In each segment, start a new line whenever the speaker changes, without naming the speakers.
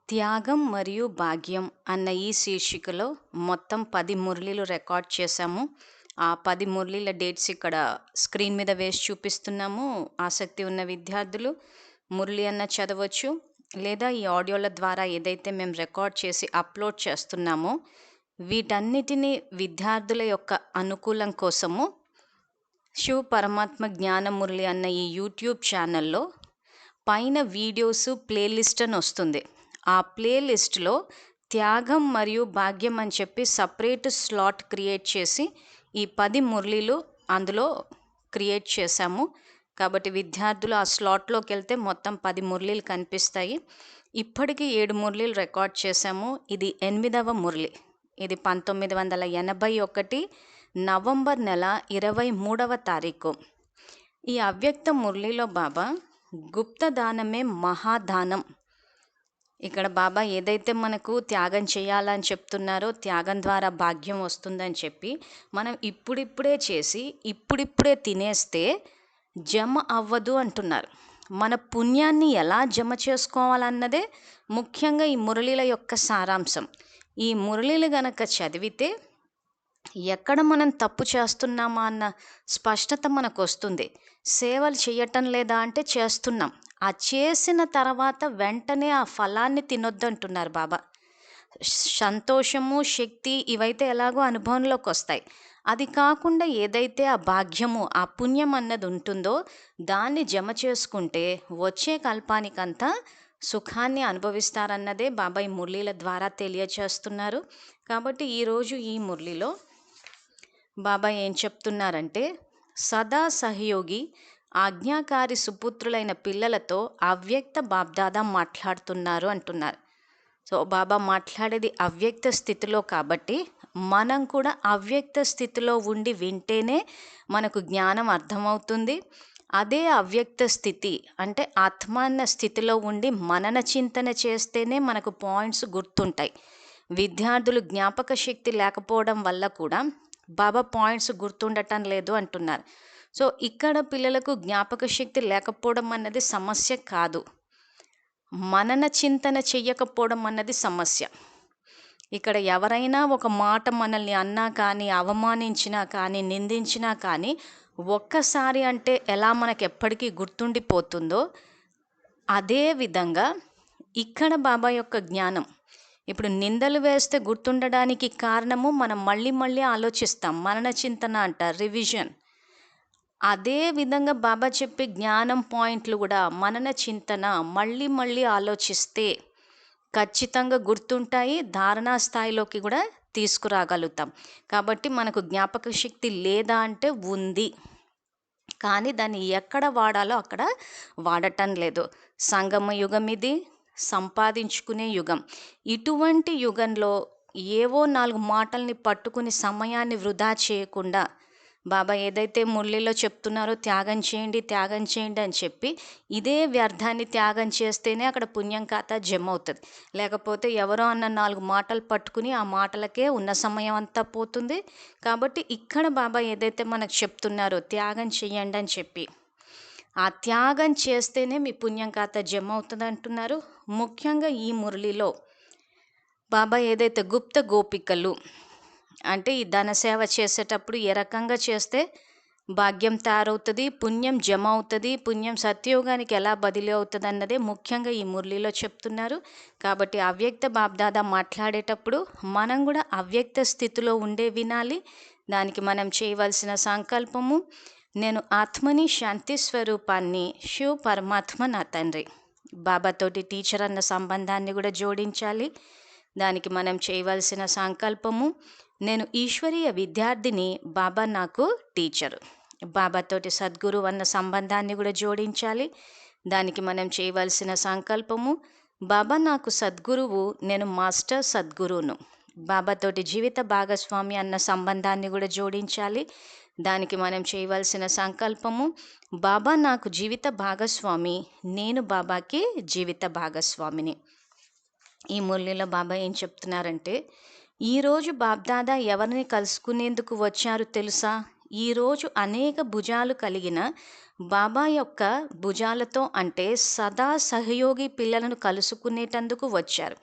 త్యాగం మరియు భాగ్యం అన్న ఈ శీర్షికలో మొత్తం 10 మురళీలు రికార్డ్ చేశాము. ఆ 10 మురళీల డేట్స్ ఇక్కడ స్క్రీన్ మీద వేసి చూపిస్తున్నాము. ఆసక్తి ఉన్న విద్యార్థులు మురళి అన్న చదవచ్చు. లేదా ఈ ఆడియోల ద్వారా ఏదైతే మేము రికార్డ్ చేసి అప్లోడ్ చేస్తున్నామో వీటన్నిటిని విద్యార్థుల యొక్క అనుకూలం కోసము శివ పరమాత్మ జ్ఞాన మురళి అన్న ఈ యూట్యూబ్ ఛానల్లో పైన వీడియోస్ ప్లేలిస్ట్ అని వస్తుంది. ఆ ప్లేలిస్ట్లో త్యాగం మరియు భాగ్యం అని చెప్పి సపరేట్ స్లాట్ క్రియేట్ చేసి ఈ 10 మురళీలు అందులో క్రియేట్ చేశాము. కాబట్టి విద్యార్థులు ఆ స్లాట్లోకి వెళ్తే మొత్తం 10 మురళీలు కనిపిస్తాయి. ఇప్పటికీ 7 మురళీలు రికార్డ్ చేశాము. ఇది 8వ మురళి. ఇది 1981 నవంబర్ నెల 23వ తారీఖు. ఈ అవ్యక్త మురళిలో బాబా గుప్త దానమే మహాదానం. ఇక్కడ బాబా ఏదైతే మనకు త్యాగం చేయాలని చెప్తున్నారో త్యాగం ద్వారా భాగ్యం వస్తుందని చెప్పి మనం ఇప్పుడిప్పుడే చేసి ఇప్పుడిప్పుడే తినేస్తే జమ అవ్వదు అంటున్నారు. మన పుణ్యాన్ని ఎలా జమ చేసుకోవాలన్నదే ముఖ్యంగా ఈ మురళీల యొక్క సారాంశం. ఈ మురళీలు గనక చదివితే ఎక్కడ మనం తప్పు చేస్తున్నామా అన్న స్పష్టత మనకు వస్తుంది. సేవలు చేయటం లేదా అంటే చేస్తున్నాం. ఆ చేసిన తర్వాత వెంటనే ఆ ఫలాన్ని తినొద్దంటున్నారు బాబా. సంతోషము, శక్తి ఇవైతే ఎలాగో అనుభవంలోకి వస్తాయి. అది కాకుండా ఏదైతే ఆ భాగ్యము, ఆ పుణ్యం అన్నది ఉంటుందో దాన్ని జమ చేసుకుంటే వచ్చే కల్పానికంతా సుఖాన్ని అనుభవిస్తారన్నదే బాబా ఈ మురళీల ద్వారా తెలియచేస్తున్నారు. కాబట్టి ఈరోజు ఈ మురళిలో బాబా ఏం చెప్తున్నారంటే, సదా సహయోగి ఆజ్ఞాకారి సుపుత్రులైన పిల్లలతో అవ్యక్త బాబ్దాదా మాట్లాడుతున్నారు అంటున్నారు. సో బాబా మాట్లాడేది అవ్యక్త స్థితిలో కాబట్టి మనం కూడా అవ్యక్త స్థితిలో ఉండి వింటేనే మనకు జ్ఞానం అర్థమవుతుంది. అదే అవ్యక్త స్థితి అంటే ఆత్మాన్న స్థితిలో ఉండి మనన చింతన చేస్తేనే మనకు పాయింట్స్ గుర్తుంటాయి. విద్యార్థులు జ్ఞాపక శక్తి లేకపోవడం వల్ల కూడా బాబా పాయింట్స్ గుర్తుండటం లేదు అంటున్నారు. సో ఇక్కడ పిల్లలకు జ్ఞాపక శక్తి లేకపోవడం అన్నది సమస్య కాదు, మనన చింతన చెయ్యకపోవడం అన్నది సమస్య. ఇక్కడ ఎవరైనా ఒక మాట మనల్ని అన్నా కానీ, అవమానించినా కానీ, నిందించినా కానీ ఒక్కసారి అంటే ఎలా మనకు ఎప్పటికీ గుర్తుండిపోతుందో అదే విధంగా ఇక్కడ బాబా యొక్క జ్ఞానం ఇప్పుడు నిందలు వేస్తే గుర్తుండడానికి కారణము మనం మళ్ళీ మళ్ళీ ఆలోచిస్తాం. మనన చింతన అంటారు, రివిజన్. అదే విధంగా బాబా చెప్పే జ్ఞానం పాయింట్లు కూడా మనన చింతన మళ్ళీ మళ్ళీ ఆలోచిస్తే ఖచ్చితంగా గుర్తుంటాయి, ధారణా స్థాయిలోకి కూడా తీసుకురాగలుగుతాం. కాబట్టి మనకు జ్ఞాపక శక్తి లేదా అంటే ఉంది, కానీ దాన్ని ఎక్కడ వాడాలో అక్కడ వాడటం లేదు. సంగమ యుగం ఇది, సంపాదించుకునే యుగం. ఇటువంటి యుగంలో ఏవో 4 మాటల్ని పట్టుకుని సమయాన్ని వృధా చేయకుండా బాబా ఏదైతే మురళిలో చెప్తున్నారో త్యాగం చేయండి త్యాగం చేయండి అని చెప్పి ఇదే వ్యర్థాన్ని త్యాగం చేస్తేనే అక్కడ పుణ్యం ఖాతా జమ అవుతుంది. లేకపోతే ఎవరో అన్న 4 మాటలు పట్టుకుని ఆ మాటలకే ఉన్న సమయం అంతా పోతుంది. కాబట్టి ఇక్కడ బాబా ఏదైతే మనకు చెప్తున్నారో త్యాగం చేయండి అని చెప్పి ఆ త్యాగం చేస్తేనే మీ పుణ్యం ఖాతా జమ అవుతుంది అంటున్నారు. ముఖ్యంగా ఈ మురళిలో బాబా ఏదైతే గుప్త గోపికలు అంటే ఈ ధన సేవ చేసేటప్పుడు ఏ రకంగా చేస్తే భాగ్యం తయారవుతుంది, పుణ్యం జమ అవుతుంది, పుణ్యం సత్యయోగానికి ఎలా బదిలీ అవుతుంది అన్నదే ముఖ్యంగా ఈ మురళిలో చెప్తున్నారు. కాబట్టి అవ్యక్త బాబ్దాదా మాట్లాడేటప్పుడు మనం కూడా అవ్యక్త స్థితిలో ఉండే వినాలి. దానికి మనం చేయవలసిన సంకల్పము, నేను ఆత్మని శాంతి స్వరూపాన్ని, శివ పరమాత్మ నా తండ్రి. బాబాతోటి టీచర్ అన్న సంబంధాన్ని కూడా జోడించాలి. దానికి మనం చేయవలసిన సంకల్పము, నేను ఈశ్వరీయ విద్యార్థిని, బాబా నాకు టీచరు. బాబాతోటి సద్గురు అన్న సంబంధాన్ని కూడా జోడించాలి. దానికి మనం చేయవలసిన సంకల్పము, బాబా నాకు సద్గురువు, నేను మాస్టర్ సద్గురువును. బాబాతోటి జీవిత భాగస్వామి అన్న సంబంధాన్ని కూడా జోడించాలి. దానికి మనం చేయవలసిన సంకల్పము, బాబా నాకు జీవిత భాగస్వామి, నేను బాబాకి జీవిత భాగస్వామిని. ఈ మురళిలో బాబా ఏం చెప్తున్నారంటే, ఈరోజు బాబ్దాదా ఎవరిని కలుసుకునేందుకు వచ్చారు తెలుసా? ఈరోజు అనేక భుజాలు కలిగిన బాబా యొక్క భుజాలతో అంటే సదా సహయోగి పిల్లలను కలుసుకునేటందుకు వచ్చారు.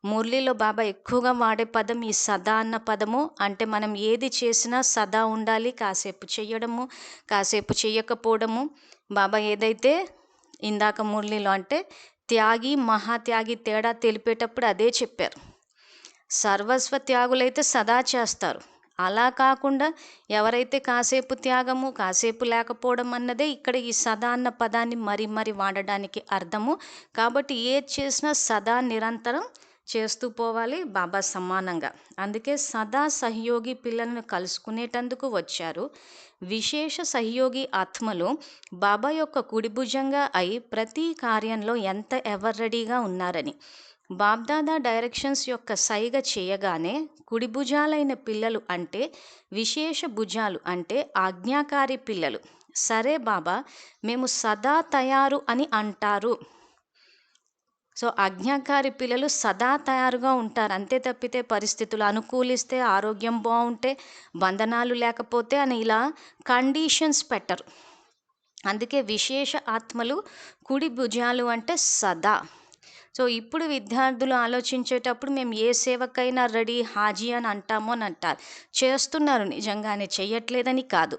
మురళిలో బాబా ఎక్కువగా వాడే పదం ఈ సదా అన్న పదము. అంటే మనం ఏది చేసినా సదా ఉండాలి, కాసేపు చెయ్యడము, కాసేపు చెయ్యకపోవడము. బాబా ఏదైతే ఇందాక మురళిలో అంటే త్యాగి మహాత్యాగి తేడా తెలిపేటప్పుడు అదే చెప్పారు. సర్వస్వ త్యాగులైతే సదా చేస్తారు. అలా కాకుండా ఎవరైతే కాసేపు త్యాగము కాసేపు లేకపోవడం అన్నదే ఇక్కడ ఈ సదా అన్న పదాన్ని మరి వాడడానికి అర్థము. కాబట్టి ఏది చేసినా సదా నిరంతరం చేస్తూ పోవాలి బాబా సమానంగా. అందుకే సదా సహయోగి పిల్లలను కలుసుకునేటందుకు వచ్చారు. విశేష సహయోగి ఆత్మలు బాబా యొక్క కుడిభుజంగా అయి ప్రతి కార్యంలో ఎంత ఎవర్ రెడీగా ఉన్నారని. బాబ్దాదా డైరెక్షన్స్ యొక్క సైగ చేయగానే కుడి భుజాలైన పిల్లలు అంటే విశేష భుజాలు అంటే ఆజ్ఞాకారి పిల్లలు సరే బాబా మేము సదా తయారు అని అంటారు. సో ఆజ్ఞాకారి పిల్లలు సదా తయారుగా ఉంటారు. అంతే తప్పితే పరిస్థితులు అనుకూలిస్తే, ఆరోగ్యం బాగుంటే, బంధనాలు లేకపోతే అని ఇలా కండిషన్స్ పెట్టరు. అందుకే విశేష ఆత్మలు కుడి భుజాలు అంటే సదా. సో ఇప్పుడు విద్యార్థులు ఆలోచించేటప్పుడు మేము ఏ సేవకైనా రెడీ హాజీ అని అంటామో అని అంటారు. చేస్తున్నారు, నిజంగానే చెయ్యట్లేదని కాదు.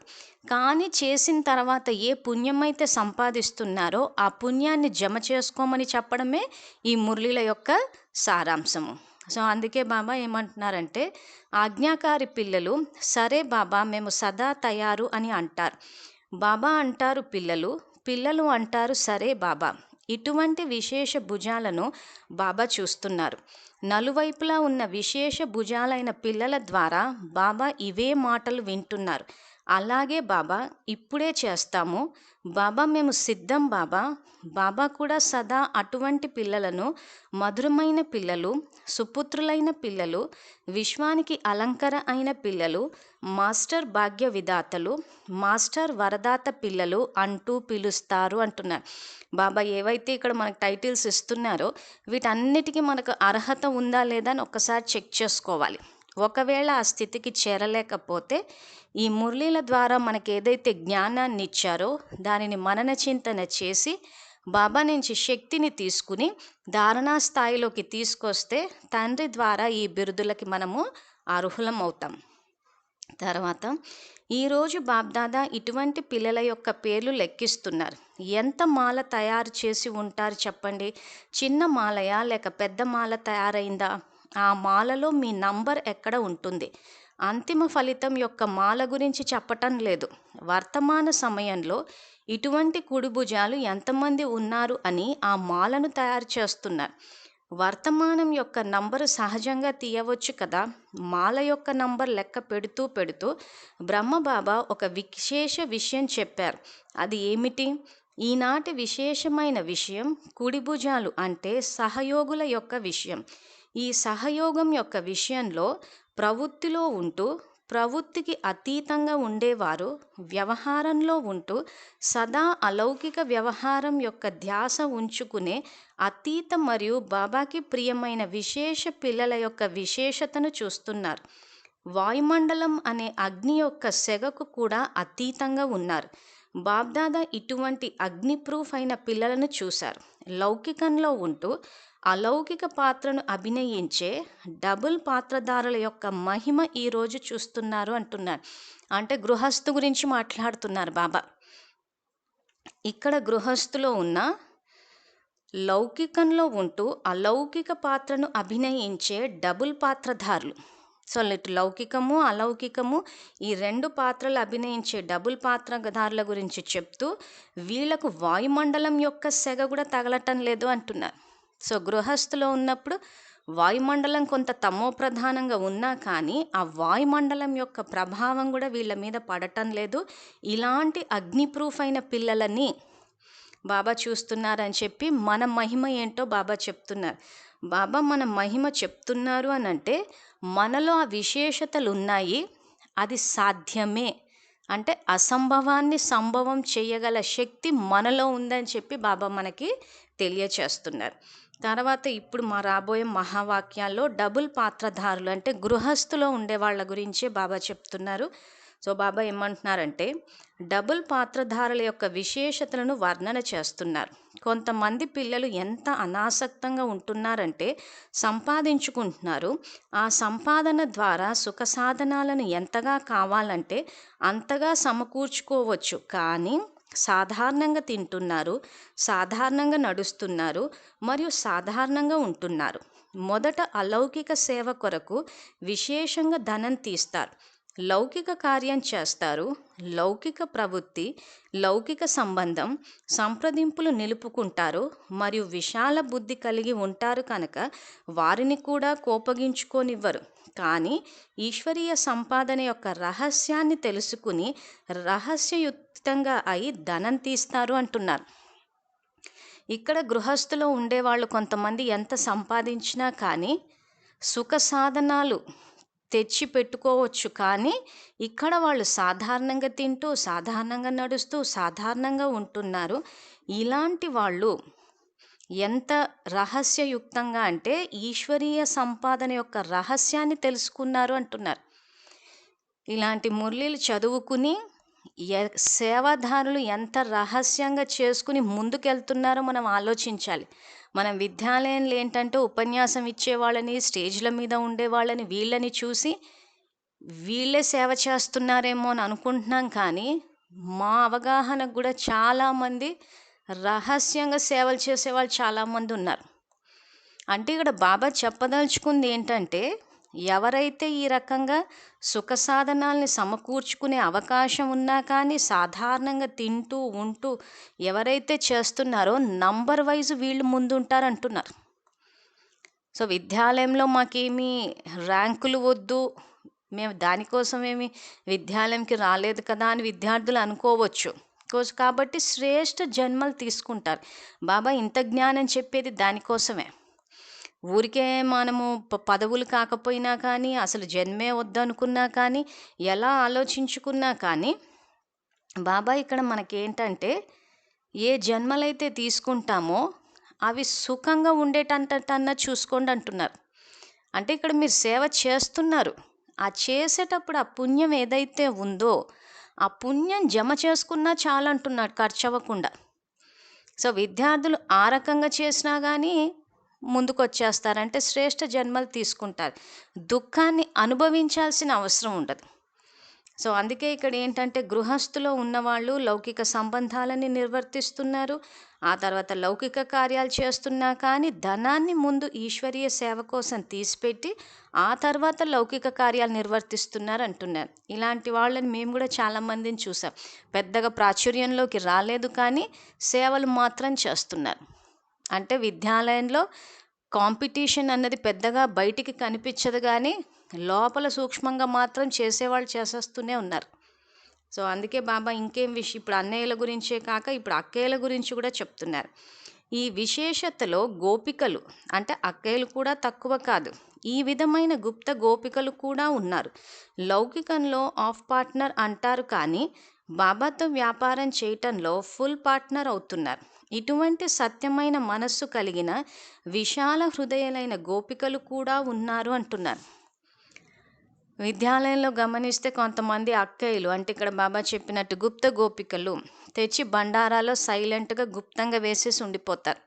కానీ చేసిన తర్వాత ఏ పుణ్యమైతే సంపాదిస్తున్నారో ఆ పుణ్యాన్ని జమ చేసుకోమని చెప్పడమే ఈ మురళిల యొక్క సారాంశము. సో అందుకే బాబా ఏమంటున్నారంటే ఆజ్ఞాకారి పిల్లలు సరే బాబా మేము సదా తయారు అని అంటారు. బాబా అంటారు పిల్లలు అంటారు సరే బాబా. ఇటువంటి విశేష భుజాలను బాబా చూస్తున్నారు. నలువైపులా ఉన్న విశేష భుజాలైన పిల్లల ద్వారా బాబా ఇవే మాటలు వింటున్నారు. అలాగే బాబా ఇప్పుడే చేస్తాము. బాబా మేము సిద్ధం బాబా. బాబా కూడా సదా అటువంటి పిల్లలను మధురమైన పిల్లలు, సుపుత్రులైన పిల్లలు, విశ్వానికి అలంకర అయిన పిల్లలు, మాస్టర్ భాగ్య విధాతలు, మాస్టర్ వరదాత పిల్లలు అంటూ పిలుస్తారు అంటున్నారు. బాబా ఏవైతే ఇక్కడ మనకు టైటిల్స్ ఇస్తున్నారో వీటన్నిటికీ మనకు అర్హత ఉందా లేదా అని ఒక్కసారి చెక్ చేసుకోవాలి. ఒకవేళ ఆ స్థితికి చేరలేకపోతే ఈ మురళీల ద్వారా మనకు ఏదైతే జ్ఞానాన్ని ఇచ్చారో దానిని మనన చింతన చేసి బాబా నుంచి శక్తిని తీసుకుని ధారణా స్థాయిలోకి తీసుకొస్తే తండ్రి ద్వారా ఈ బిరుదులకి మనము అర్హులం అవుతాం. తర్వాత ఈరోజు బాబ్దాదా ఇటువంటి పిల్లల యొక్క పేర్లు లెక్కిస్తున్నారు. ఎంత మాల తయారు చేసి ఉంటారు చెప్పండి. చిన్న మాలయా లేక పెద్ద మాల తయారైందా? ఆ మాలలో మీ నంబర్ ఎక్కడ ఉంటుంది? అంతిమ ఫలితం యొక్క మాల గురించి చెప్పటం లేదు. వర్తమాన సమయంలో ఇటువంటి కుడిభుజాలు ఎంతమంది ఉన్నారు అని ఆ మాలను తయారు చేస్తున్నారు. వర్తమానం యొక్క నంబరు సహజంగా తీయవచ్చు కదా. మాల యొక్క నంబర్ లెక్క పెడుతూ బ్రహ్మబాబా ఒక విశేష విషయం చెప్పారు. అది ఏమిటి? ఈనాటి విశేషమైన విషయం కుడిభుజాలు అంటే సహయోగుల యొక్క విషయం. ఈ సహయోగం యొక్క విషయంలో ప్రవృత్తిలో ఉంటూ ప్రవృత్తికి అతీతంగా ఉండేవారు వ్యవహారంలో ఉంటూ సదా అలౌకిక వ్యవహారం యొక్క ధ్యాస ఉంచుకునే అతీత మరియు బాబాకి ప్రియమైన విశేష పిల్లల యొక్క విశేషతను చూస్తున్నారు. వాయుమండలం అనే అగ్ని యొక్క సెగకు కూడా అతీతంగా ఉన్నారు. బాబ్దాదా ఇటువంటి అగ్ని ప్రూఫ్ అయిన పిల్లలను చూశారు. లౌకికంలో ఉంటూ అలౌకిక పాత్రను అభినయించే డబుల్ పాత్రధారుల యొక్క మహిమ ఈరోజు చూస్తున్నారు అంటున్నారు. అంటే గృహస్థు గురించి మాట్లాడుతున్నారు బాబా. ఇక్కడ గృహస్థులో ఉన్న లౌకికంలో ఉంటూ అలౌకిక పాత్రను అభినయించే డబుల్ పాత్రధారులు. సో ఇటు లౌకికము అలౌకికము ఈ రెండు పాత్రలు అభినయించే డబుల్ పాత్రధారుల గురించి చెప్తూ వీళ్లకు వాయుమండలం యొక్క సెగ కూడా తగలటం లేదు అంటున్నారు. సో గృహస్థులో ఉన్నప్పుడు వాయుమండలం కొంత తమో ప్రధానంగా ఉన్నా కానీ ఆ వాయుమండలం యొక్క ప్రభావం కూడా వీళ్ళ మీద పడటం లేదు. ఇలాంటి అగ్ని ప్రూఫ్ అయిన పిల్లలని బాబా చూస్తున్నారని చెప్పి మన మహిమ ఏంటో బాబా చెప్తున్నారు. బాబా మన మహిమ చెప్తున్నారు అని అంటే మనలో ఆ విశేషతలు ఉన్నాయి, అది సాధ్యమే. అంటే అసంభవాన్ని సంభవం చేయగల శక్తి మనలో ఉందని చెప్పి బాబా మనకి తెలియచేస్తున్నారు. తర్వాత ఇప్పుడు మా రాబోయే మహావాక్యాల్లో డబుల్ పాత్రధారులు అంటే గృహస్థులో ఉండే వాళ్ళ గురించే బాబా చెప్తున్నారు. సో బాబా ఏమంటున్నారంటే డబుల్ పాత్రధారుల యొక్క విశేషతలను వర్ణన చేస్తున్నారు. కొంతమంది పిల్లలు ఎంత అనాసక్తంగా ఉంటున్నారంటే సంపాదించుకుంటున్నారు. ఆ సంపాదన ద్వారా సుఖ సాధనాలను ఎంతగా కావాలంటే అంతగా సమకూర్చుకోవచ్చు. కానీ సాధారణంగా తింటున్నారు, సాధారణంగా నడుస్తున్నారు మరియు సాధారణంగా ఉంటున్నారు. మొదట అలౌకిక సేవ కొరకు విశేషంగా ధనం తీస్తారు, లౌకిక కార్యం చేస్తారు, లౌకిక ప్రవృత్తి, లౌకిక సంబంధం, సంప్రదింపులు నిలుపుకుంటారు మరియు విశాల బుద్ధి కలిగి ఉంటారు కనుక వారిని కూడా కోపగించుకోనివ్వరు. కానీ ఈశ్వరీయ సంపాదన యొక్క రహస్యాన్ని తెలుసుకుని రహస్యయుక్తంగా అయి ధనం తీస్తారు అంటున్నారు. ఇక్కడ గృహస్థులో ఉండేవాళ్ళు కొంతమంది ఎంత సంపాదించినా కానీ సుఖ సాధనాలు తెచ్చి పెట్టుకోవచ్చు. కానీ ఇక్కడ వాళ్ళు సాధారణంగా తింటూ, సాధారణంగా నడుస్తూ, సాధారణంగా ఉంటున్నారు. ఇలాంటి వాళ్ళు ఎంత రహస్యయుక్తంగా అంటే ఈశ్వరీయ సంపాదన యొక్క రహస్యాన్ని తెలుసుకున్నారు అంటున్నారు. ఇలాంటి మురళీలు చదువుకుని సేవాదారులు ఎంత రహస్యంగా చేసుకుని ముందుకెళ్తున్నారో మనం ఆలోచించాలి. మనం విద్యాలయంలో ఏంటంటే ఉపన్యాసం ఇచ్చేవాళ్ళని, స్టేజ్ల మీద ఉండేవాళ్ళని, వీళ్ళని చూసి వీళ్ళే సేవ చేస్తున్నారేమో అని అనుకుంటున్నాం. కానీ మా అవగాహనకు కూడా చాలామంది రహస్యంగా సేవలు చేసేవాళ్ళు చాలామంది ఉన్నారు. అంటే ఇక్కడ బాబా చెప్పదలుచుకుంది ఏంటంటే ఎవరైతే ఈ రకంగా సుఖ సాధనాల్ని సమకూర్చుకునే అవకాశం ఉన్నా కానీ సాధారణంగా తింటూ ఉంటూ ఎవరైతే చేస్తున్నారో నంబర్ వైజ్ వీళ్ళు ముందుంటారంటున్నారు. సో విద్యాలయంలో మాకేమీ ర్యాంకులు వద్దు, మేము దానికోసమేమి విద్యాలయంకి రాలేదు కదా అని విద్యార్థులు అనుకోవచ్చు. కాబట్టి శ్రేష్ఠ జన్మలు తీసుకుంటారు. బాబా ఇంత జ్ఞానం చెప్పేది దానికోసమే. ఊరికే మనము పదవులు కాకపోయినా కానీ, అసలు జన్మే వద్దనుకున్నా కానీ, ఎలా ఆలోచించుకున్నా కానీ బాబా ఇక్కడ మనకేంటంటే ఏ జన్మలైతే తీసుకుంటామో అవి సుఖంగా ఉండేటంతన్నా చూసుకోండి అంటున్నారు. అంటే ఇక్కడ మీరు సేవ చేస్తున్నారు, ఆ చేసేటప్పుడు ఆ పుణ్యం ఏదైతే ఉందో ఆ పుణ్యం జమ చేసుకున్నా చాలా అంటున్నాడు, ఖర్చు అవ్వకుండా. సో విద్యార్థులు ఆ రకంగా చేసినా కానీ ముందుకు వచ్చేస్తారంటే శ్రేష్ఠ జన్మలు తీసుకుంటారు, దుఃఖాన్ని అనుభవించాల్సిన అవసరం ఉండదు. సో అందుకే ఇక్కడ ఏంటంటే గృహస్థులో ఉన్నవాళ్ళు లౌకిక సంబంధాలని నిర్వర్తిస్తున్నారు, ఆ తర్వాత లౌకిక కార్యాలు చేస్తున్నా కానీ ధనాన్ని ముందు ఈశ్వరీయ సేవ కోసం తీసిపెట్టి ఆ తర్వాత లౌకిక కార్యాలు నిర్వర్తిస్తున్నారు అంటున్నారు. ఇలాంటి వాళ్ళని మేము కూడా చాలామందిని చూసాం. పెద్దగా ప్రాచుర్యంలోకి రాలేదు కానీ సేవలు మాత్రం చేస్తున్నారు. అంటే విద్యాలయంలో కాంపిటీషన్ అన్నది పెద్దగా బయటికి కనిపించదు కానీ లోపల సూక్ష్మంగా మాత్రం చేసేవాళ్ళు చేసేస్తూనే ఉన్నారు. సో అందుకే బాబా ఇంకేం విషయం ఇప్పుడు అన్నయ్యల గురించే కాక ఇప్పుడు అక్కయ్యల గురించి కూడా చెప్తున్నారు. ఈ విశేషతలో గోపికలు అంటే అక్కయ్యలు కూడా తక్కువ కాదు, ఈ విధమైన గుప్త గోపికలు కూడా ఉన్నారు. లౌకికంలో ఆఫ్ పార్ట్నర్ అంటారు కానీ బాబాతో వ్యాపారం చేయటంలో ఫుల్ పార్ట్నర్ అవుతున్నారు. ఇటువంటి సత్యమైన మనస్సు కలిగిన విశాల హృదయాలైన గోపికలు కూడా ఉన్నారు అంటున్నారు. విద్యాలయంలో గమనిస్తే కొంతమంది అక్కయ్యలు అంటే ఇక్కడ బాబా చెప్పినట్టు గుప్త గోపికలు తెచ్చి బండారాలో సైలెంట్గా గుప్తంగా వేసేసి ఉండిపోతారు.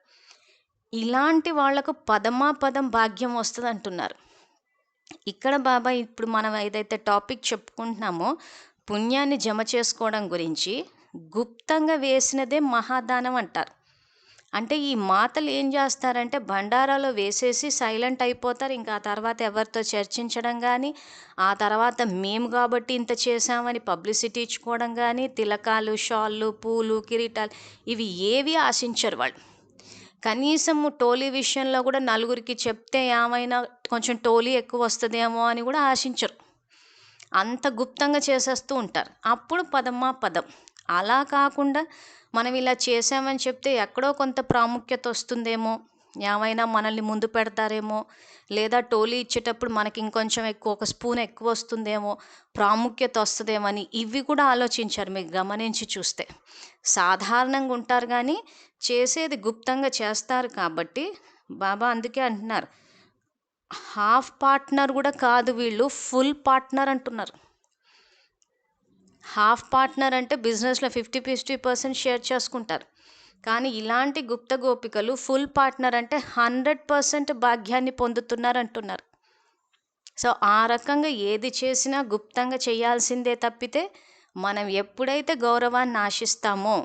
ఇలాంటి వాళ్లకు పదం భాగ్యం వస్తుంది అంటున్నారు. ఇక్కడ బాబా ఇప్పుడు మనం ఏదైతే టాపిక్ చెప్పుకుంటున్నామో పుణ్యాన్ని జమ చేసుకోవడం గురించి గుప్తంగా వేసినదే మహాదానం అంటారు. అంటే ఈ మాతలు ఏం చేస్తారంటే బండారాలో వేసేసి సైలెంట్ అయిపోతారు. ఇంకా ఆ తర్వాత ఎవరితో చర్చించడం కానీ, ఆ తర్వాత మేము కాబట్టి ఇంత చేసామని పబ్లిసిటీ ఇచ్చుకోవడం కానీ, తిలకాలు, షాళ్ళు, పూలు, కిరీటాలు ఇవి ఏవి ఆశించరు వాళ్ళు. కనీసం టోలీ విషయంలో కూడా నలుగురికి చెప్తే ఏమైనా కొంచెం టోలీ ఎక్కువ వస్తుందేమో అని కూడా ఆశించరు. అంత గుప్తంగా చేసేస్తూ ఉంటారు. అప్పుడు పదం. అలా కాకుండా మనం ఇలా చేసామని చెప్తే ఎక్కడో కొంత ప్రాముఖ్యత వస్తుందేమో, ఏమైనా మనల్ని ముందు పెడతారేమో, లేదా టోలీ ఇచ్చేటప్పుడు మనకి ఇంకొంచెం ఎక్కువ ఒక స్పూన్ ఎక్కువ వస్తుందేమో, ప్రాముఖ్యత వస్తుందేమో అని ఇవి కూడా ఆలోచించారు. మీకు గమనించి చూస్తే సాధారణంగా ఉంటారు కానీ చేసేది గుప్తంగా చేస్తారు. కాబట్టి బాబా అందుకే అంటున్నారు హాఫ్ పార్ట్నర్ కూడా కాదు వీళ్ళు, ఫుల్ పార్ట్నర్ అంటున్నారు. హాఫ్ పార్ట్నర్ అంటే బిజినెస్లో 50-50% షేర్ చేసుకుంటారు. కానీ ఇలాంటి గుప్త గోపికలు ఫుల్ పార్ట్నర్ అంటే 100% భాగ్యాన్ని పొందుతున్నారంటున్నారు. సో ఆ రకంగా ఏది చేసినా గుప్తంగా చేయాల్సిందే తప్పితే మనం ఎప్పుడైతే గౌరవాన్ని ఆశిస్తామో,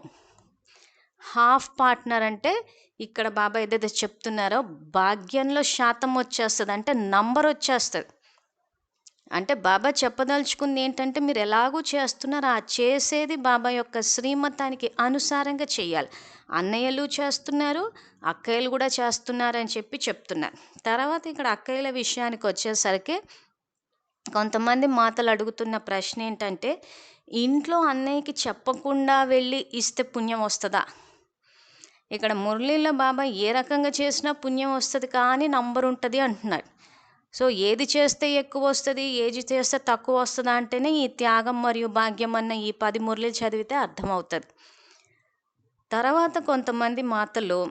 హాఫ్ పార్ట్నర్ అంటే ఇక్కడ బాబా ఏదైతే చెప్తున్నారో భాగ్యంలో శాతం వచ్చేస్తుంది, అంటే నంబర్ వచ్చేస్తుంది. అంటే బాబా చెప్పదలుచుకుంది ఏంటంటే మీరు ఎలాగూ చేస్తున్నారు, ఆ చేసేది బాబా యొక్క శ్రీమతానికి అనుసారంగా చేయాలి. అన్నయ్యలు చేస్తున్నారు, అక్కయ్యలు కూడా చేస్తున్నారని చెప్తున్నారు. తర్వాత ఇక్కడ అక్కయ్యల విషయానికి వచ్చేసరికి కొంతమంది మాతలు అడుగుతున్న ప్రశ్న ఏంటంటే, ఇంట్లో అన్నయ్యకి చెప్పకుండా వెళ్ళి ఇస్తే పుణ్యం వస్తుందా? ఇక్కడ మురళీలో బాబా ఏ రకంగా చేసినా పుణ్యం వస్తుంది కానీ నంబర్ ఉంటుంది అంటున్నాడు. సో ఏది చేస్తే ఎక్కువ వస్తుంది, ఏది చేస్తే తక్కువ వస్తుందా అంటేనే ఈ త్యాగం మరియు భాగ్యం అన్న ఈ 10 మురళీలు చదివితే అర్థమవుతుంది. తర్వాత కొంతమంది మాతలు,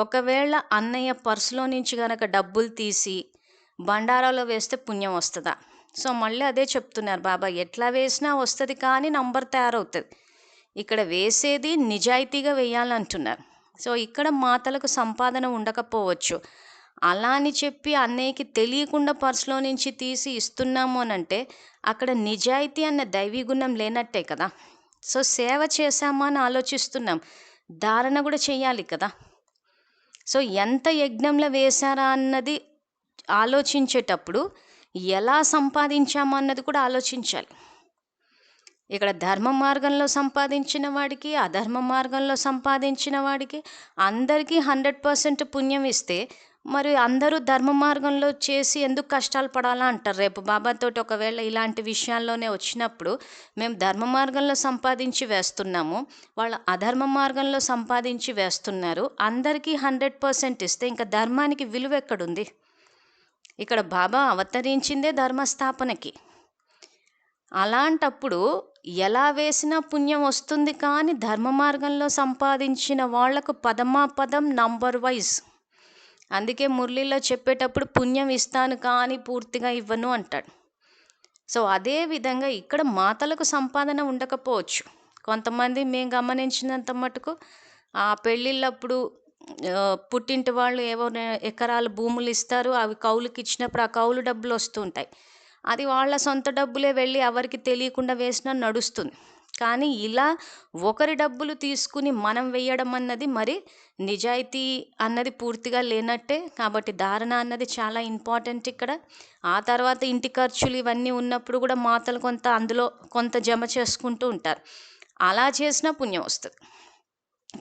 ఒకవేళ అన్నయ్య పర్సులో నుంచి కనుక డబ్బులు తీసి బండారాలో వేస్తే పుణ్యం వస్తుందా? సో మళ్ళీ అదే చెప్తున్నారు బాబా, ఎట్లా వేసినా వస్తుంది కానీ నంబర్ తయారవుతుంది. ఇక్కడ వేసేది నిజాయితీగా వేయాలంటున్నారు. సో ఇక్కడ మాతలకు సంపాదన ఉండకపోవచ్చు, అలా అని చెప్పి అన్నయ్యకి తెలియకుండా పర్సులో నుంచి తీసి ఇస్తున్నాము అని అంటే అక్కడ నిజాయితీ అన్న దైవీ గుణం లేనట్టే కదా. సో సేవ చేశామా అని ఆలోచిస్తున్నాం, ధారణ కూడా చేయాలి కదా. సో ఎంత యజ్ఞంలో వేశారా అన్నది ఆలోచించేటప్పుడు ఎలా సంపాదించామా అన్నది కూడా ఆలోచించాలి. ఇక్కడ ధర్మ మార్గంలో సంపాదించిన వాడికి, అధర్మ మార్గంలో సంపాదించిన వాడికి అందరికీ 100% పుణ్యం ఇస్తే మరి అందరూ ధర్మ మార్గంలో చేసి ఎందుకు కష్టాలు పడాలా అంటారు. రేపు బాబాతోటి ఒకవేళ ఇలాంటి విషయాల్లోనే వచ్చినప్పుడు మేము ధర్మ మార్గంలో సంపాదించి వేస్తున్నాము, వాళ్ళు అధర్మ మార్గంలో సంపాదించి వేస్తున్నారు, అందరికీ 100% ఇస్తే ఇంకా ధర్మానికి విలువ ఎక్కడుంది? ఇక్కడ బాబా అవతరించిందే ధర్మస్థాపనకి. అలాంటప్పుడు ఎలా వేసినా పుణ్యం వస్తుంది కానీ ధర్మ మార్గంలో సంపాదించిన వాళ్లకు పదమాపదం నంబర్ వైజ్. అందుకే మురళీలో చెప్పేటప్పుడు పుణ్యం ఇస్తాను కానీ పూర్తిగా ఇవ్వను అంటాడు. సో అదే విధంగా ఇక్కడ మాతలకు సంపాదన ఉండకపోవచ్చు. కొంతమంది మేము గమనించినంత మటుకు ఆ పెళ్ళిళ్ళప్పుడు పుట్టింటి వాళ్ళు ఏవో ఎకరాలు భూములు ఇస్తారు, అవి కౌలుకి ఇచ్చినప్పుడు ఆ కౌలు డబ్బులు వస్తుంటాయి. అది వాళ్ళ సొంత డబ్బులే వెళ్ళి ఎవరికి తెలియకుండా వేసినా నడుస్తుంది. కానీ ఇలా ఒకరి డబ్బులు తీసుకుని మనం వేయడం అన్నది మరి నిజాయితీ అన్నది పూర్తిగా లేనట్టే. కాబట్టి ధారణ అన్నది చాలా ఇంపార్టెంట్ ఇక్కడ. ఆ తర్వాత ఇంటి ఖర్చులు ఇవన్నీ ఉన్నప్పుడు కూడా మాతలు అందులో కొంత జమ చేసుకుంటూ ఉంటారు. అలా చేసినా పుణ్యం వస్తుంది.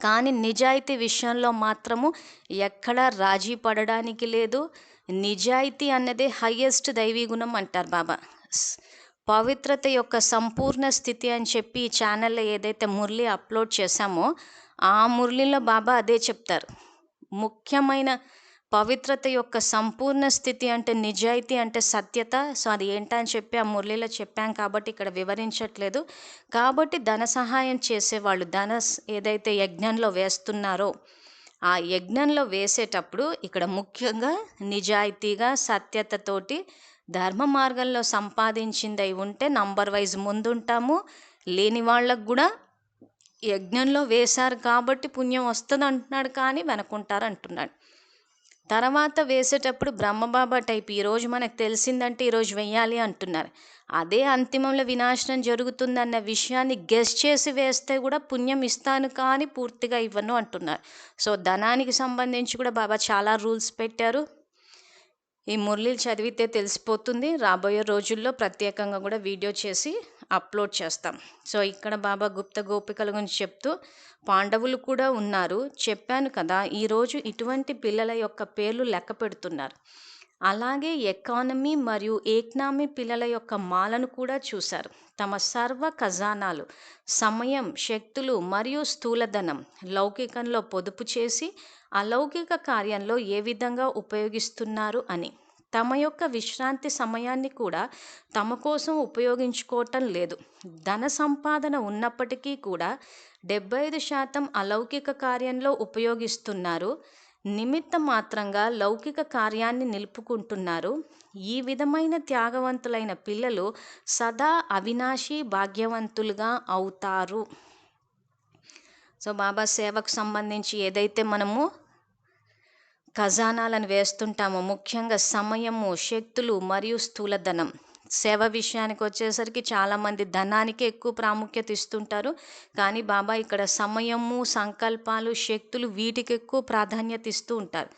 కానీ నిజాయితీ విషయంలో మాత్రము ఎక్కడా రాజీ పడడానికి లేదు. నిజాయితీ అన్నదే హయ్యెస్ట్ దైవీ గుణం అంటారు బాబా. పవిత్రత యొక్క సంపూర్ణ స్థితి అని చెప్పి ఈ ఛానల్లో ఏదైతే మురళి అప్లోడ్ చేశామో ఆ మురళిలో బాబా అదే చెప్తారు. ముఖ్యమైన పవిత్రత యొక్క సంపూర్ణ స్థితి అంటే నిజాయితీ అంటే సత్యత. సో అది ఏంటని చెప్పి ఆ మురళిలో చెప్పాం కాబట్టి ఇక్కడ వివరించట్లేదు. కాబట్టి ధన సహాయం చేసేవాళ్ళు ఏదైతే యజ్ఞంలో వేస్తున్నారో ఆ యజ్ఞంలో వేసేటప్పుడు ఇక్కడ ముఖ్యంగా నిజాయితీగా సత్యతతోటి ధర్మ మార్గంలో సంపాదించింది అయి ఉంటే నంబర్ వైజ్ ముందుంటాము. లేని వాళ్ళకు కూడా యజ్ఞంలో వేశారు కాబట్టి పుణ్యం వస్తుంది అంటున్నాడు కానీ వెనకుంటారు అంటున్నాడు. తర్వాత వేసేటప్పుడు బ్రహ్మబాబా టైప్ ఈరోజు మనకు తెలిసిందంటే ఈరోజు వెయ్యాలి అంటున్నారు. అదే అంతిమంలో వినాశనం జరుగుతుందన్న విషయాన్ని గెస్ చేసి వేస్తే కూడా పుణ్యం ఇస్తాను కానీ పూర్తిగా ఇవ్వను అంటున్నారు. సో ధనానికి సంబంధించి కూడా బాబా చాలా రూల్స్ పెట్టారు. ఈ మురళీలు చదివితే తెలిసిపోతుంది. రాబోయే రోజుల్లో ప్రత్యేకంగా కూడా వీడియో చేసి అప్లోడ్ చేస్తాం. సో ఇక్కడ బాబా గుప్త గోపికల గురించి చెప్తూ పాండవులు కూడా ఉన్నారు చెప్పాను కదా. ఈరోజు ఇటువంటి పిల్లల యొక్క పేర్లు లెక్క పెడుతున్నారు. అలాగే ఎకానమీ మరియు ఏకనామీ పిల్లల యొక్క మాలను కూడా చూశారు. తమ సర్వ ఖజానాలు, సమయం, శక్తులు మరియు స్థూలధనం లౌకికంలో పొదుపు చేసి అలౌకిక కార్యంలో ఏ విధంగా ఉపయోగిస్తున్నారు అని. తమ యొక్క విశ్రాంతి సమయాన్ని కూడా తమ కోసం ఉపయోగించుకోవటం లేదు. ధన సంపాదన ఉన్నప్పటికీ కూడా 75% అలౌకిక కార్యంలో ఉపయోగిస్తున్నారు. నిమిత్త మాత్రంగా లౌకిక కార్యాన్ని నిలుపుకుంటున్నారు. ఈ విధమైన త్యాగవంతులైన పిల్లలు సదా అవినాశి భాగ్యవంతులుగా అవుతారు. సో బాబా సేవకు సంబంధించి ఏదైతే మనము ఖజానాలను వేస్తుంటామో, ముఖ్యంగా సమయము, శక్తులు మరియు స్థూలధనం. సేవ విషయానికి వచ్చేసరికి చాలామంది ధనానికి ఎక్కువ ప్రాముఖ్యత ఇస్తుంటారు. కానీ బాబా ఇక్కడ సమయము, సంకల్పాలు, శక్తులు వీటికి ఎక్కువ ప్రాధాన్యత ఇస్తూ ఉంటారు.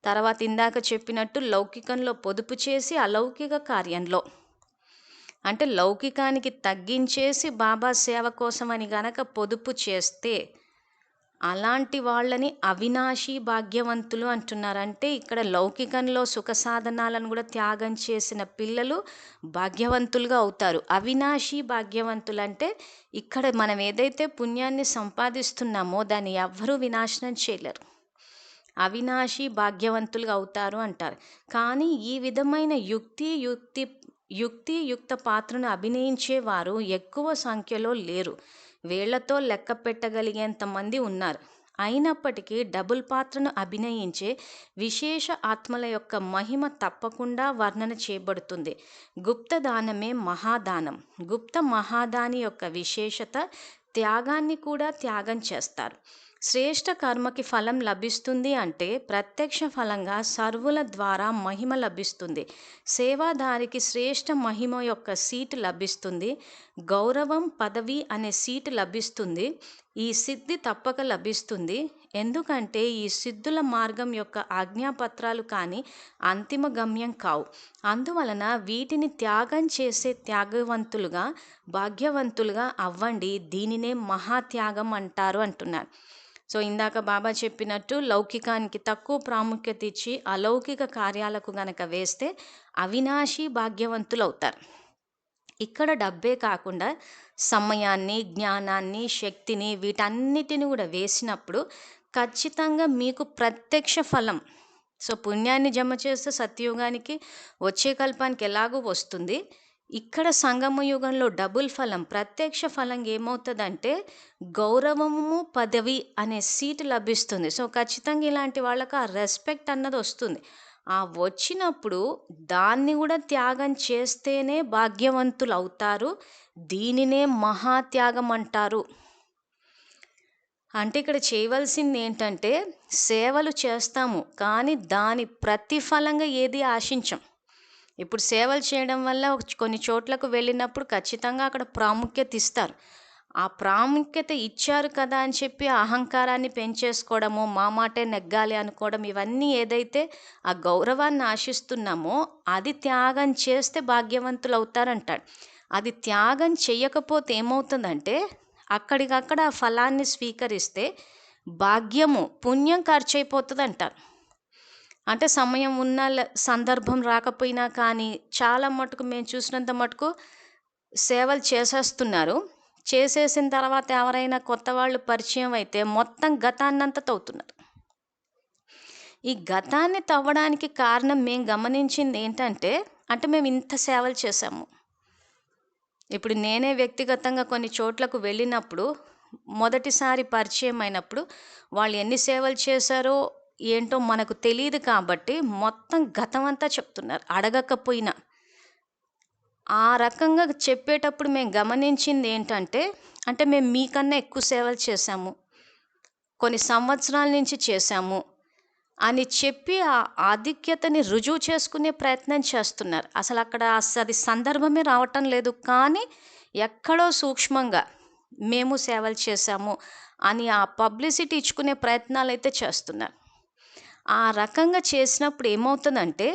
తర్వాత ఇందాక చెప్పినట్టు లౌకికంలో పొదుపు చేసి అలౌకిక కార్యంలో, అంటే లౌకికానికి తగ్గించేసి బాబా సేవ కోసమని గనక పొదుపు చేస్తే అలాంటి వాళ్ళని అవినాశి భాగ్యవంతులు అంటున్నారు. అంటే ఇక్కడ లౌకికంలో సుఖ సాధనాలను కూడా త్యాగం చేసిన పిల్లలు భాగ్యవంతులుగా అవుతారు. అవినాశి భాగ్యవంతులు అంటే ఇక్కడ మనం ఏదైతే పుణ్యాన్ని సంపాదిస్తున్నామో దాన్ని ఎవ్వరూ వినాశనం చేయలేరు. అవినాశి భాగ్యవంతులుగా అవుతారు అంటారు. కానీ ఈ విధమైన యుక్త పాత్రను అభినయించేవారు ఎక్కువ సంఖ్యలో లేరు. వేళ్లతో లెక్క పెట్టగలిగేంత మంది ఉన్నారు. అయినప్పటికీ డబుల్ పాత్రను అభినయించే విశేష ఆత్మల యొక్క మహిమ తప్పకుండా వర్ణన చేయబడుతుంది. గుప్తదానమే మహాదానం. గుప్త మహాదాని యొక్క విశేషత త్యాగాన్ని కూడా త్యాగం చేస్తారు. శ్రేష్ఠ కర్మకి ఫలం లభిస్తుంది అంటే ప్రత్యక్ష ఫలంగా సర్వుల ద్వారా మహిమ లభిస్తుంది. సేవాదారికి శ్రేష్ఠ మహిమ యొక్క సీటు లభిస్తుంది. గౌరవం, పదవి అనే సీటు లభిస్తుంది. ఈ సిద్ధి తప్పక లభిస్తుంది. ఎందుకంటే ఈ సిద్ధుల మార్గం యొక్క ఆజ్ఞాపత్రాలు కానీ అంతిమ గమ్యం కావు. అందువలన వీటిని త్యాగం చేసే త్యాగవంతులుగా, భాగ్యవంతులుగా అవ్వండి. దీనినే మహాత్యాగం అంటారు అంటున్నారు. సో ఇందాక బాబా చెప్పినట్టు లౌకికానికి తక్కువ ప్రాముఖ్యత ఇచ్చి అలౌకిక కార్యాలకు గనక వేస్తే అవినాశి భాగ్యవంతులు అవుతారు. ఇక్కడ డబ్బే కాకుండా సమయాన్ని, జ్ఞానాన్ని, శక్తిని వీటన్నిటిని కూడా వేసినప్పుడు ఖచ్చితంగా మీకు ప్రత్యక్ష ఫలం. సో పుణ్యాన్ని జమ చేస్తే సత్యయుగానికి వచ్చే కల్పానికి ఎలాగూ వస్తుంది. ఇక్కడ సంగమ యుగంలో డబుల్ ఫలం, ప్రత్యక్ష ఫలం ఏమవుతుందంటే గౌరవము, పదవి అనే సీటు లభిస్తుంది. సో ఖచ్చితంగా ఇలాంటి వాళ్ళకు ఆ రెస్పెక్ట్ అన్నది వస్తుంది. ఆ వచ్చినప్పుడు దాన్ని కూడా త్యాగం చేస్తేనే భాగ్యవంతులు అవుతారు. దీనినే మహాత్యాగం అంటారు. అంటే ఇక్కడ చేయవలసింది ఏంటంటే సేవలు చేస్తాము కానీ దాని ప్రతిఫలంగా ఏది ఆశించం. ఇప్పుడు సేవలు చేయడం వల్ల కొన్ని చోట్లకు వెళ్ళినప్పుడు ఖచ్చితంగా అక్కడ ప్రాముఖ్యత ఇస్తారు. ఆ ప్రాముఖ్యత ఇచ్చారు కదా అని చెప్పి అహంకారాన్ని పెంచేసుకోవడము, మా మాటే నెగ్గాలి అనుకోవడం, ఇవన్నీ ఏదైతే ఆ గౌరవాన్ని ఆశిస్తున్నామో అది త్యాగం చేస్తే భాగ్యవంతులు అవుతారంటాడు. అది త్యాగం చేయకపోతే ఏమవుతుందంటే అక్కడికక్కడ ఆ ఫలాన్ని స్వీకరిస్తే భాగ్యము, పుణ్యం ఖర్చు అయిపోతుంది అంటారు. అంటే సమయం ఉన్న సందర్భం రాకపోయినా కానీ చాలా మటుకు మేము చూసినంత మటుకు సేవలు చేసేస్తున్నారు. చేసేసిన తర్వాత ఎవరైనా కొత్త వాళ్ళు పరిచయం అయితే మొత్తం గతాన్నంతా తవ్వుతున్నారు. ఈ గతాన్ని తవ్వడానికి కారణం మేము గమనించింది ఏంటంటే, అంటే మేము ఇంత సేవలు చేశాము. ఇప్పుడు నేనే వ్యక్తిగతంగా కొన్ని చోట్లకు వెళ్ళినప్పుడు మొదటిసారి పరిచయం అయినప్పుడు వాళ్ళు ఎన్ని సేవలు చేశారో ఏంటో మనకు తెలియదు కాబట్టి మొత్తం గతం అంతా చెప్తున్నారు అడగకపోయినా. ఆ రకంగా చెప్పేటప్పుడు మేము గమనించింది ఏంటంటే, అంటే మేము మీకన్నా ఎక్కువ సేవలు చేశాము, కొన్ని సంవత్సరాల నుంచి చేశాము అని చెప్పి ఆ ఆధిక్యతని రుజువు చేసుకునే ప్రయత్నం చేస్తున్నారు. అసలు అక్కడ అది సందర్భమే రావటం లేదు. కానీ ఎక్కడో సూక్ష్మంగా మేము సేవలు చేశాము అని ఆ పబ్లిసిటీ ఇచ్చుకునే ప్రయత్నాలు అయితే చేస్తున్నారు. ఆ రకంగా చేసినప్పుడు ఏమవుతుందంటే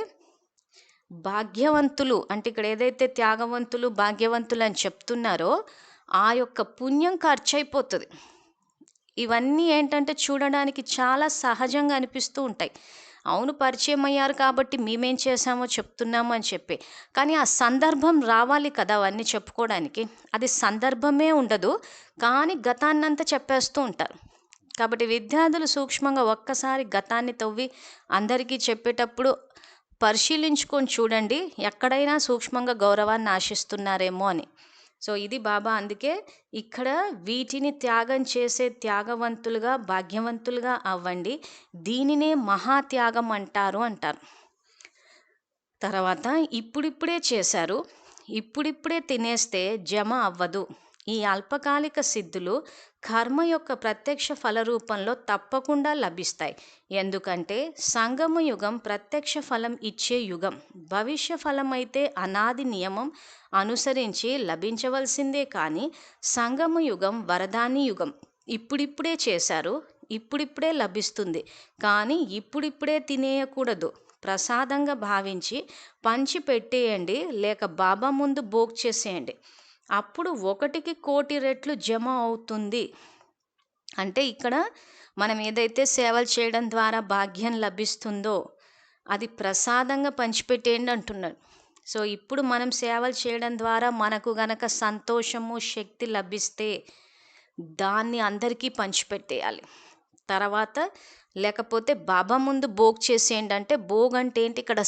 భాగ్యవంతులు, అంటే ఇక్కడ ఏదైతే త్యాగవంతులు, భాగ్యవంతులు అని చెప్తున్నారో ఆ యొక్క పుణ్యం ఖర్చు అయిపోతుంది. ఇవన్నీ ఏంటంటే చూడడానికి చాలా సహజంగా అనిపిస్తూ ఉంటాయి. అవును, పరిచయం అయ్యారు కాబట్టి మేమేం చేసామో చెప్తున్నాము అని చెప్పి. కానీ ఆ సందర్భం రావాలి కదా అవన్నీ చెప్పుకోవడానికి. అది సందర్భమే ఉండదు, కానీ గతాన్నంతా చెప్పేస్తూ ఉంటారు. కాబట్టి విద్యార్థులు సూక్ష్మంగా ఒక్కసారి గతాన్ని తవ్వి అందరికీ చెప్పేటప్పుడు పరిశీలించుకొని చూడండి, ఎక్కడైనా సూక్ష్మంగా గౌరవాన్ని ఆశిస్తున్నారేమో అని. సో ఇది బాబా అందుకే ఇక్కడ వీటిని త్యాగం చేసే త్యాగవంతులుగా భాగ్యవంతులుగా అవ్వండి, దీనినే మహాత్యాగం అంటారు. తర్వాత ఇప్పుడిప్పుడే చేశారు, ఇప్పుడిప్పుడే తినేస్తే జమ అవ్వదు. ఈ అల్పకాలిక సిద్ధులు కర్మ యొక్క ప్రత్యక్ష ఫల రూపంలో తప్పకుండా లభిస్తాయి. ఎందుకంటే సంగమ యుగం ప్రత్యక్ష ఫలం ఇచ్చే యుగం. భవిష్య ఫలం అయితే అనాది నియమం అనుసరించి లభించవలసిందే, కానీ సంగమ యుగం వరదాని యుగం. ఇప్పుడిప్పుడే చేశారు, ఇప్పుడిప్పుడే లభిస్తుంది, కానీ ఇప్పుడిప్పుడే తినేయకూడదు. ప్రసాదంగా భావించి పంచి పెట్టేయండి, లేక బాబా ముందు భోగ్ చేసేయండి. అప్పుడు 1కి కోటి రెట్లు జమ అవుతుంది. అంటే ఇక్కడ మనం ఏదైతే సేవలు చేయడం ద్వారా భాగ్యం లభిస్తుందో అది ప్రసాదంగా పంచిపెట్టేయండి అంటున్నాడు. సో ఇప్పుడు మనం సేవలు చేయడం ద్వారా మనకు గనక సంతోషము శక్తి లభిస్తే దాన్ని అందరికీ పంచిపెట్టేయాలి. తర్వాత లేకపోతే బాబా ముందు భోగ్ చేసేయండి. అంటే భోగ్ అంటే ఏంటి? ఇక్కడ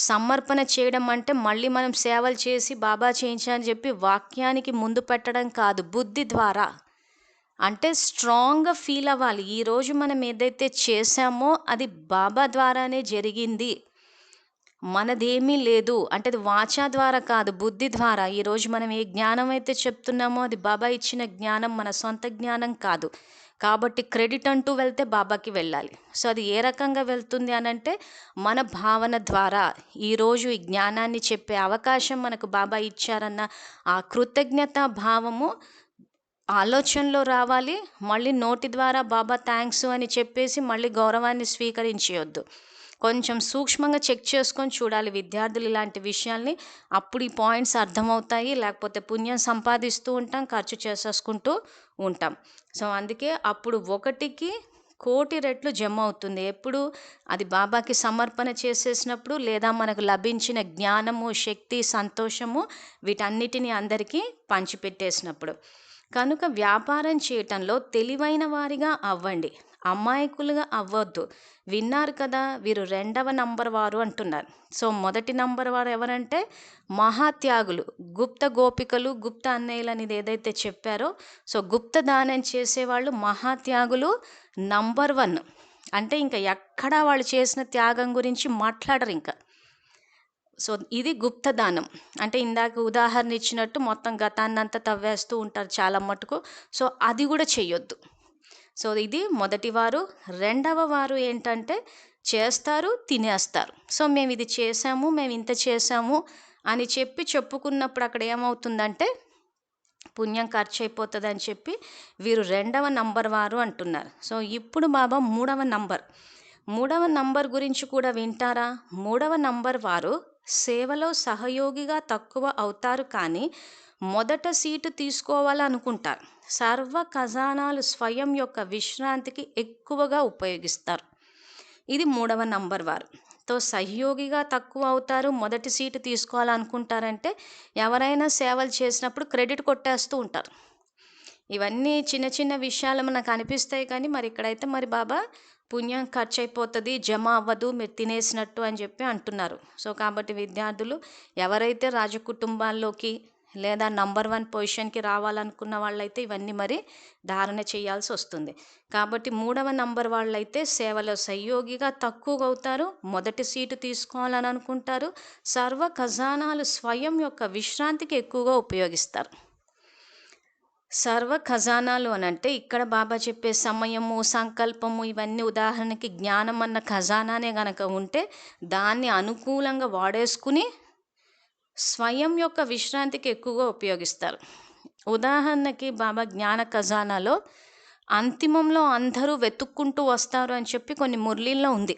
సమర్పణ చేయడం అంటే మళ్ళీ మనం సేవలు చేసి బాబా చేయించని చెప్పి వాక్యానికి ముందు పెట్టడం కాదు, బుద్ధి ద్వారా. అంటే స్ట్రాంగ్గా ఫీల్ అవ్వాలి, ఈరోజు మనం ఏదైతే చేశామో అది బాబా ద్వారానే జరిగింది, మనదేమీ లేదు. అంటే అది వాచా ద్వారా కాదు, బుద్ధి ద్వారా. ఈరోజు మనం ఏ జ్ఞానం అయితే చెప్తున్నామో అది బాబా ఇచ్చిన జ్ఞానం, మన సొంత జ్ఞానం కాదు. కాబట్టి క్రెడిట్ అంటూ వెళ్తే బాబాకి వెళ్ళాలి. సో అది ఏ రకంగా వెళ్తుంది అనంటే మన భావన ద్వారా. ఈరోజు ఈ జ్ఞానాన్ని చెప్పే అవకాశం మనకు బాబా ఇచ్చారన్న ఆ కృతజ్ఞతా భావము ఆలోచనలో రావాలి. మళ్ళీ నోటి ద్వారా బాబా థ్యాంక్స్ అని చెప్పేసి మళ్ళీ గౌరవాన్ని స్వీకరించేయొద్దు. కొంచెం సూక్ష్మంగా చెక్ చేసుకొని చూడాలి విద్యార్థులు ఇలాంటి విషయాల్ని. అప్పుడు ఈ పాయింట్స్ అర్థమవుతాయి. లేకపోతే పుణ్యం సంపాదిస్తూ ఉంటాం, ఖర్చు చేసేసుకుంటూ ఉంటాం. సో అందుకే అప్పుడు 1కి కోటి రెట్లు జమ అవుతుంది. ఎప్పుడు? అది బాబాకి సమర్పణ చేసేసినప్పుడు, లేదా మనకు లభించిన జ్ఞానము శక్తి సంతోషము వీటన్నిటిని అందరికీ పంచిపెట్టేసినప్పుడు. కనుక వ్యాపారం చేయటంలో తెలివైన వారిగా అవ్వండి, అమాయకులుగా అవ్వద్దు. విన్నారు కదా, వీరు 2వ నంబర్ వారు అంటున్నారు. సో 1టి నంబర్ వారు ఎవరంటే మహాత్యాగులు, గుప్త గోపికలు, గుప్త అన్నయ్యలు అనేది ఏదైతే చెప్పారో, సో గుప్త దానం చేసేవాళ్ళు మహాత్యాగులు నంబర్ 1. అంటే ఇంకా ఎక్కడా వాళ్ళు చేసిన త్యాగం గురించి మాట్లాడరు ఇంకా. సో ఇది గుప్తదానం. అంటే ఇందాక ఉదాహరణ ఇచ్చినట్టు మొత్తం గతాన్నంతా తవ్వేస్తూ ఉంటారు చాలా మటుకు. సో అది కూడా చెయ్యొద్దు. సో ఇది 1టి వారు. 2వ వారు ఏంటంటే చేస్తారు, తినేస్తారు. సో మేము ఇది చేసాము, మేము ఇంత చేసాము అని చెప్పుకున్నప్పుడు అక్కడ ఏమవుతుందంటే పుణ్యం ఖర్చు అయిపోతుంది అని చెప్పి వీరు 2వ నంబర్ వారు అంటున్నారు. సో ఇప్పుడు బాబా 3వ నంబర్ గురించి కూడా వింటారా? 3వ నంబర్ వారు సేవలో సహయోగిగా తక్కువ అవుతారు, కానీ మొదట సీటు తీసుకోవాలనుకుంటారు. సర్వ ఖజానాలు స్వయం యొక్క విశ్రాంతికి ఎక్కువగా ఉపయోగిస్తారు. ఇది 3వ నంబర్ వారు. తో సహయోగిగా తక్కువ అవుతారు, మొదటి సీటు తీసుకోవాలనుకుంటారంటే ఎవరైనా సేవలు చేసినప్పుడు క్రెడిట్ కొట్టేస్తూ ఉంటారు. ఇవన్నీ చిన్న చిన్న విషయాలు మనకు అనిపిస్తాయి, కానీ మరి ఇక్కడైతే మరి బాబా పుణ్యం ఖర్చు అయిపోతుంది, జమ అవ్వదు, మీరు తినేసినట్టు అని చెప్పి అంటున్నారు. సో కాబట్టి విద్యార్థులు ఎవరైతే రాజకుటుంబాల్లోకి లేదా నంబర్ 1 పొజిషన్కి రావాలనుకున్న వాళ్ళైతే ఇవన్నీ మరి ధారణ చేయాల్సి వస్తుంది. కాబట్టి 3వ నంబర్ వాళ్ళైతే సేవలో సహయోగిగా తక్కువగా అవుతారు, మొదటి సీటు తీసుకోవాలని అనుకుంటారు, సర్వ ఖజానాలు స్వయం యొక్క విశ్రాంతికి ఎక్కువగా ఉపయోగిస్తారు. సర్వ ఖజానాలు అనంటే ఇక్కడ బాబా చెప్పే సమయము సంకల్పము ఇవన్నీ ఉదాహరణకి జ్ఞానం అన్న ఖజానానే గనక ఉంటే దాన్ని అనుకూలంగా వాడేసుకుని స్వయం యొక్క విశ్రాంతికి ఎక్కువగా ఉపయోగిస్తారు. ఉదాహరణకి బాబా జ్ఞాన ఖజానాలో అంతిమంలో అందరూ వెతుక్కుంటూ వస్తారు అని చెప్పి కొన్ని మురళీల్లో ఉంది.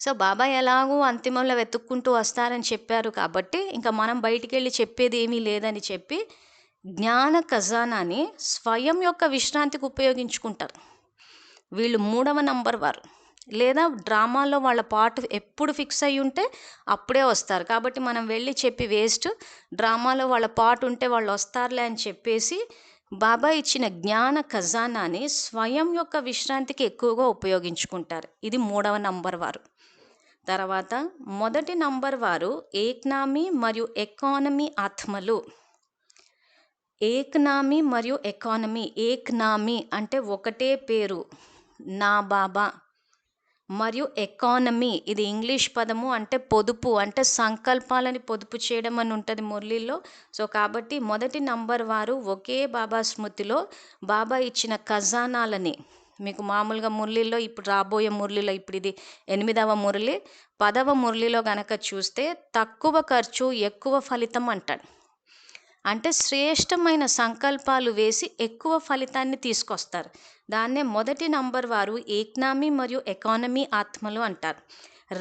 సో బాబా ఎలాగూ అంతిమంలో వెతుక్కుంటూ వస్తారని చెప్పారు కాబట్టి ఇంకా మనం బయటికి వెళ్ళి చెప్పేది ఏమీ లేదని చెప్పి జ్ఞాన ఖజానాని స్వయం యొక్క విశ్రాంతికి ఉపయోగించుకుంటారు. వీళ్ళు 3వ నంబర్ వారు. లేదా డ్రామాలో వాళ్ళ పాట ఎప్పుడు ఫిక్స్ అయ్యి ఉంటే అప్పుడే వస్తారు. కాబట్టి మనం వెళ్ళి చెప్పి వేస్ట్, డ్రామాలో వాళ్ళ పాట ఉంటే వాళ్ళు వస్తారులే అని చెప్పేసి బాబా ఇచ్చిన జ్ఞాన ఖజానాని స్వయం యొక్క విశ్రాంతికి ఎక్కువగా ఉపయోగించుకుంటారు. ఇది 3వ నంబర్ వారు. తర్వాత మొదటి నంబర్ వారు ఏక్నామీ మరియు ఎకానమీ ఆత్మలు. ఏక్నామీ మరియు ఎకానమీ. ఏక్నామీ అంటే ఒకటే పేరు, నా బాబా. మరియు ఎకానమీ ఇది ఇంగ్లీష్ పదము, అంటే పొదుపు, అంటే సంకల్పాలని పొదుపు చేయడం అని ఉంటుంది మురళిలో. సో కాబట్టి మొదటి నంబర్ వారు ఒకే బాబా స్మృతిలో బాబా ఇచ్చిన ఖజానాలని, మీకు మామూలుగా మురళిలో ఇప్పుడు రాబోయే మురళిలో, ఇప్పుడు ఇది 8వ మురళి, 10వ మురళిలో గనక చూస్తే తక్కువ ఖర్చు ఎక్కువ ఫలితం అంటాడు. అంటే శ్రేష్టమైన సంకల్పాలు వేసి ఎక్కువ ఫలితాన్ని తీసుకొస్తారు. దాన్నే మొదటి నంబర్ వారు ఏక్నామీ మరియు ఎకానమీ ఆత్మలు అంటారు.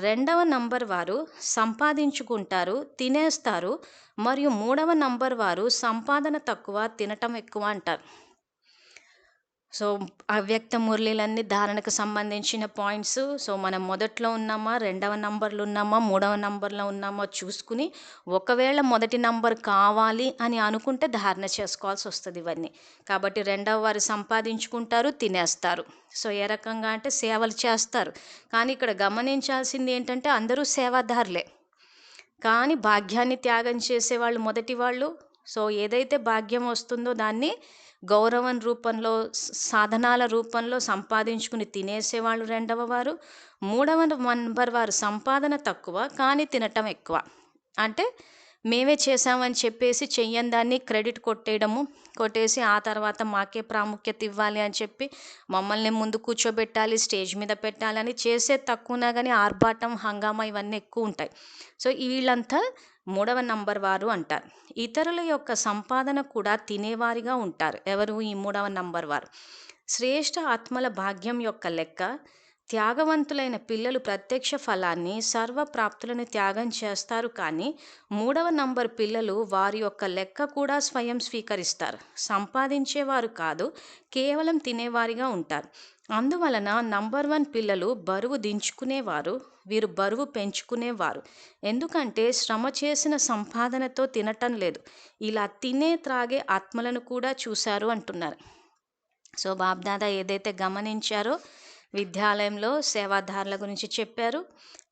2వ నంబర్ వారు సంపాదించుకుంటారు, తినేస్తారు. మరియు 3వ నంబర్ వారు సంపాదన తక్కువ, తినటం ఎక్కువ అంటారు. సో అవ్యక్త మురళీలన్నీ ధారణకు సంబంధించిన పాయింట్స్. సో మనం మొదట్లో ఉన్నామా, 2వ నంబర్లో ఉన్నామా, 3వ నంబర్లో ఉన్నామా చూసుకుని, ఒకవేళ మొదటి నంబర్ కావాలి అని అనుకుంటే ధారణ చేసుకోవాల్సి వస్తుంది ఇవన్నీ. కాబట్టి 2వ వారు సంపాదించుకుంటారు, తినేస్తారు. సో ఏ రకంగా అంటే సేవలు చేస్తారు. కానీ ఇక్కడ గమనించాల్సింది ఏంటంటే అందరూ సేవాదారులే, కానీ భాగ్యాన్ని త్యాగం చేసేవాళ్ళు మొదటి వాళ్ళు. సో ఏదైతే భాగ్యం వస్తుందో దాన్ని గౌరవం రూపంలో, సాధనాల రూపంలో సంపాదించుకుని తినేసేవాళ్ళు 2వ వారు. 3వ నంబర్ వారు సంపాదన తక్కువ కానీ తినటం ఎక్కువ. అంటే మేమే చేసామని చెప్పేసి చెయ్యని దాన్ని క్రెడిట్ కొట్టేసి ఆ తర్వాత మాకే ప్రాముఖ్యత ఇవ్వాలి అని చెప్పి మమ్మల్ని ముందు కూర్చోబెట్టాలి, స్టేజ్ మీద పెట్టాలని చేసే తక్కువనా కానీ ఆర్భాటం, హంగామా ఇవన్నీ ఎక్కువ ఉంటాయి. సో వీళ్ళంతా 3వ నంబర్ వారు అంటారు. ఇతరుల యొక్క సంపాదన కూడా తినేవారిగా ఉంటారు. ఎవరు? ఈ 3వ నంబర్ వారు. శ్రేష్ఠ ఆత్మల భాగ్యం యొక్క లెక్క, త్యాగవంతులైన పిల్లలు ప్రత్యక్ష ఫలాన్ని, సర్వప్రాప్తులను త్యాగం చేస్తారు. కానీ 3వ నంబర్ పిల్లలు వారి యొక్క లెక్క కూడా స్వయం స్వీకరిస్తారు. సంపాదించేవారు కాదు, కేవలం తినేవారిగా ఉంటారు. అందువలన నంబర్ 1 పిల్లలు బరువు దించుకునేవారు, వీరు బరువు పెంచుకునేవారు. ఎందుకంటే శ్రమ చేసిన సంపాదనతో తినటం లేదు, ఇలా తినే త్రాగే ఆత్మలను కూడా చూశారు అంటున్నారు. సో బాబ్దాదా ఏదైతే గమనించారో విద్యాలయంలో సేవాదారుల గురించి చెప్పారు.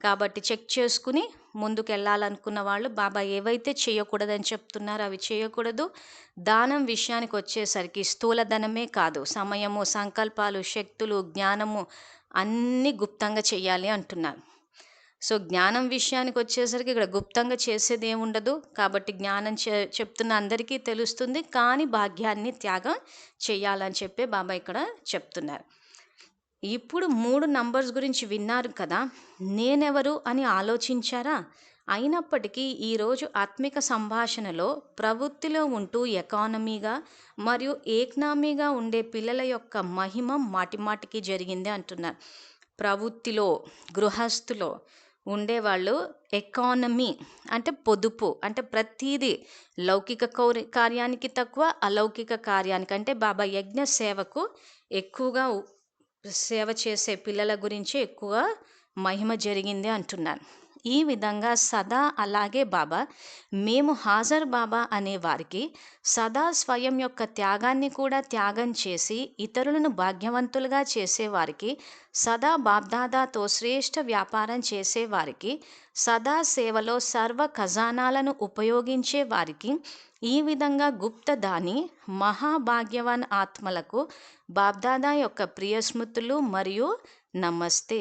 కాబట్టి చెక్ చేసుకుని ముందుకు వెళ్ళాలనుకున్న వాళ్ళు బాబా ఏవైతే చేయకూడదని చెప్తున్నారో అవి చేయకూడదు. దానం విషయానికి వచ్చేసరికి స్థూల ధనమే కాదు, సమయము, సంకల్పాలు, శక్తులు, జ్ఞానము అన్నీ గుప్తంగా చేయాలి అంటున్నారు. సో జ్ఞానం విషయానికి వచ్చేసరికి ఇక్కడ గుప్తంగా చేసేది ఏముండదు. కాబట్టి జ్ఞానం చెప్తున్న అందరికీ తెలుస్తుంది, కానీ భాగ్యాన్ని త్యాగం చేయాలని చెప్పి బాబా ఇక్కడ చెప్తున్నారు. ఇప్పుడు 3 నంబర్స్ గురించి విన్నారు కదా, నేనెవరు అని ఆలోచించారా? అయినప్పటికీ ఈరోజు ఆత్మిక సంభాషణలో ప్రవృత్తిలో ఉంటూ ఎకానమీగా మరియు ఏక్నామీగా ఉండే పిల్లల యొక్క మహిమ మాటిమాటికి జరిగింది అంటున్నారు. ప్రవృత్తిలో, గృహస్థులో ఉండేవాళ్ళు ఎకానమీ అంటే పొదుపు, అంటే ప్రతీదీ లౌకిక కార్యానికి తక్కువ, అలౌకిక కార్యానికి, అంటే బాబా యజ్ఞ సేవకు ఎక్కువగా సేవ చేసే పిల్లల గురించి ఎక్కువ మహిమ జరిగింది అంటున్నాను. ఈ విధంగా సదా అలాగే బాబా మేము హాజర్ బాబా అనే వారికి సదా స్వయం యొక్క త్యాగాన్ని కూడా త్యాగం చేసి ఇతరులను భాగ్యవంతులుగా చేసేవారికి, సదా బాబ్దాదాతో శ్రేష్ఠ వ్యాపారం చేసేవారికి, సదా సేవలో సర్వ ఖజానాలను ఉపయోగించే వారికి, ఈ విధంగా గుప్తదాని మహాభాగ్యవాన్ ఆత్మలకు బాబ్దాదా యొక్క ప్రియ స్మృతులు మరియు నమస్తే.